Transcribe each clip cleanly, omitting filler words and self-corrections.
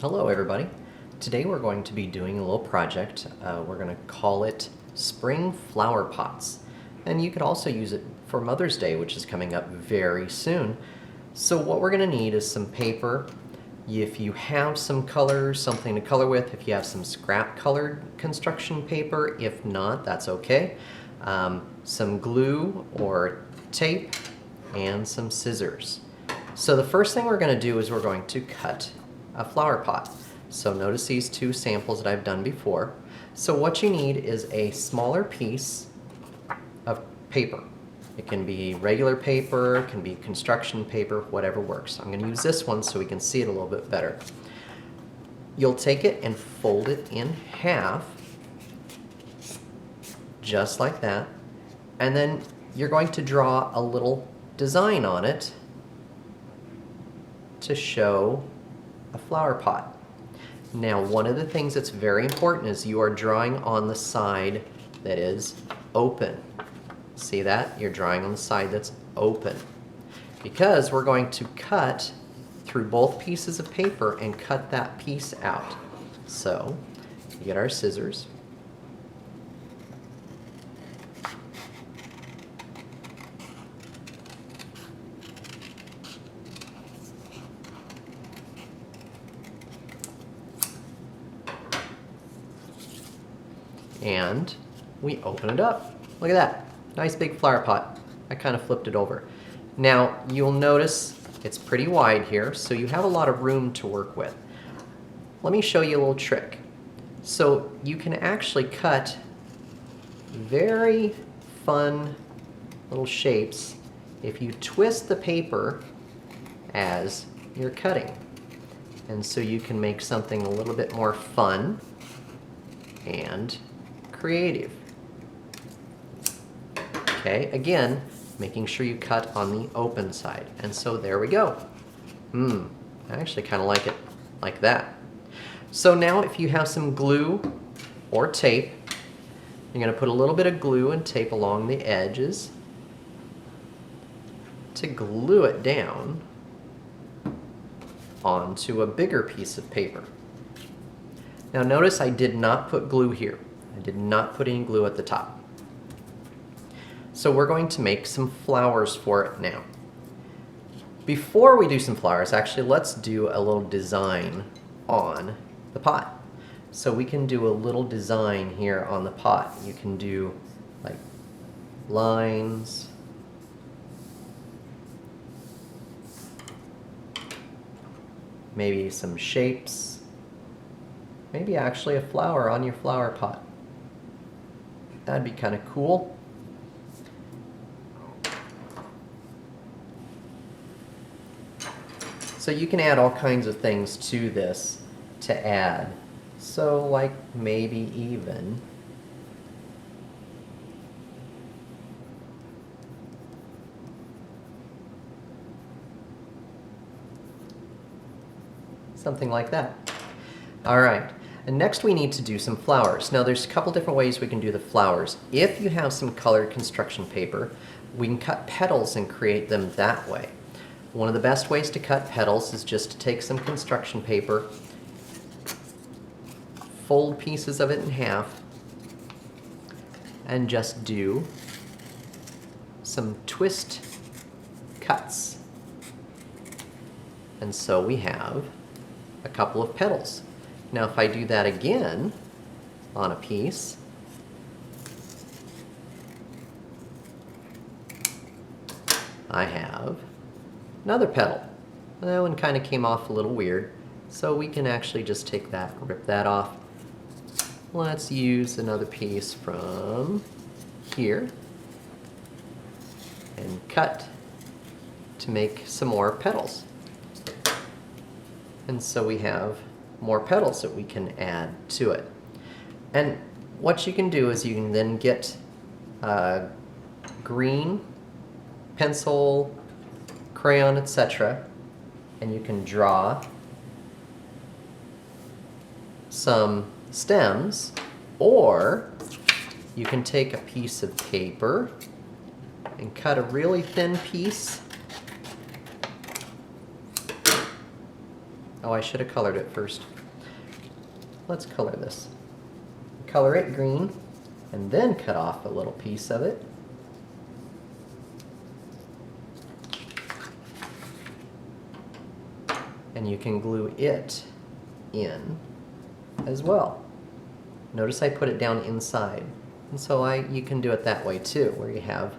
Hello everybody. Today we're going to be doing a little project. We're going to call it Spring Flower Pots. And you could also use it for Mother's Day, which is coming up very soon. So what we're going to need is some paper. If you have some colors, something to color with, if you have some scrap colored construction paper, if not, that's okay. Some glue or tape and some scissors. So the first thing we're going to do is we're going to cut a flower pot. So notice these two samples that I've done before. So what you need is a smaller piece of paper. It can be regular paper, it can be construction paper, whatever works. I'm going to use this one so we can see it a little bit better. You'll take it and fold it in half, just like that. And then you're going to draw a little design on it to show a flower pot. Now, one of the things that's very important is you are drawing on the side that is open. See that? You're drawing on the side that's open. Because we're going to cut through both pieces of paper and cut that piece out. So, we get our scissors. And we open it up. Look at that. Nice big flower pot. I kind of flipped it over. Now, you'll notice it's pretty wide here, so you have a lot of room to work with. Let me show you a little trick. So you can actually cut very fun little shapes if you twist the paper as you're cutting. And so you can make something a little bit more fun and creative. Okay, again, making sure you cut on the open side. And so there we go. I actually kind of like it like that. So now if you have some glue or tape, you're going to put a little bit of glue and tape along the edges to glue it down onto a bigger piece of paper. Now notice I did not put glue here. I did not put any glue at the top. So we're going to make some flowers for it now. Before we do some flowers, actually let's do a little design on the pot. So we can do a little design here on the pot. You can do like lines, maybe some shapes, maybe actually a flower on your flower pot. That'd be kind of cool. So you can add all kinds of things to this to add. So like maybe even something like that. All right. And next we need to do some flowers. Now there's a couple different ways we can do the flowers. If you have some colored construction paper, we can cut petals and create them that way. One of the best ways to cut petals is just to take some construction paper, fold pieces of it in half, and just do some twist cuts. And so we have a couple of petals. Now if I do that again on a piece, I have another petal. That one kind of came off a little weird, so we can actually just take that, rip that off. Let's use another piece from here and cut to make some more petals. And so we have more petals that we can add to it. And what you can do is you can then get green, pencil, crayon, etc. and you can draw some stems, or you can take a piece of paper and cut a really thin piece Oh, I should have colored it first. Let's color this. Color it green, and then cut off a little piece of it. And you can glue it in as well. Notice I put it down inside. And so you can do it that way too, where you have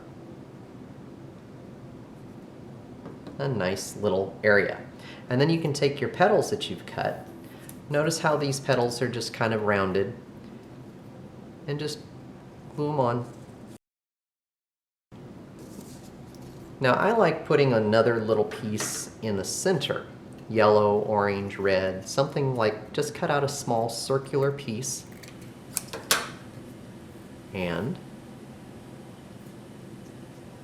a nice little area. And then you can take your petals that you've cut. Notice how these petals are just kind of rounded, and just glue them on. Now I like putting another little piece in the center. Yellow, orange, red, something like, just cut out a small circular piece and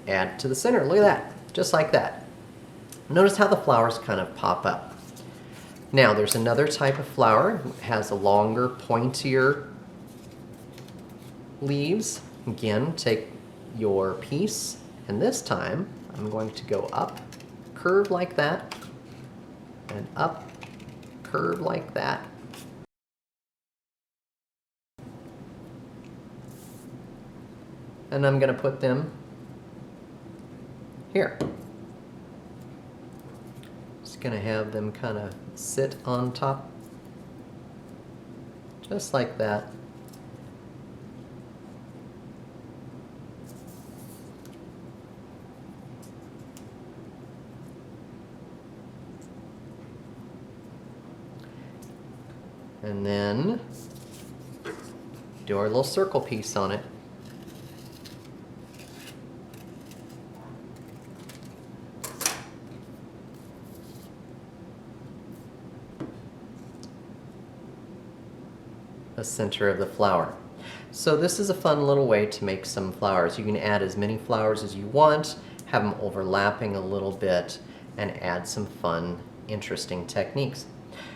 add to the center. Look at that, just like that. Notice how the flowers kind of pop up. Now there's another type of flower. It has a longer, pointier leaves. Again, take your piece, and this time I'm going to go up, curve like that, and up, curve like that. And I'm going to put them here. Just going to have them kind of sit on top, just like that. And then do our little circle piece on it. The center of the flower. So this is a fun little way to make some flowers. You can add as many flowers as you want, have them overlapping a little bit, and add some fun, interesting techniques.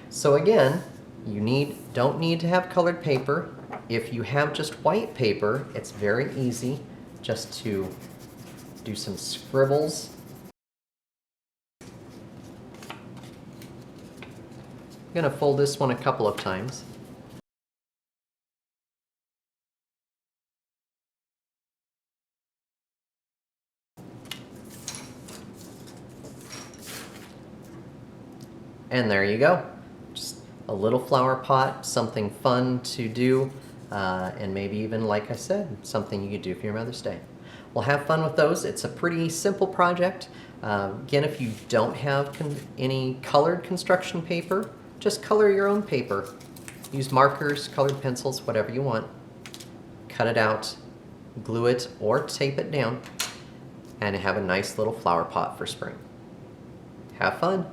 So again, you don't need to have colored paper. If you have just white paper, it's very easy just to do some scribbles. I'm going to fold this one a couple of times. And there you go. Just a little flower pot, something fun to do, and maybe even, like I said, something you could do for your Mother's Day. Well, have fun with those. It's a pretty simple project. Again, if you don't have any colored construction paper, just color your own paper. Use markers, colored pencils, whatever you want. Cut it out, glue it, or tape it down, and have a nice little flower pot for spring. Have fun.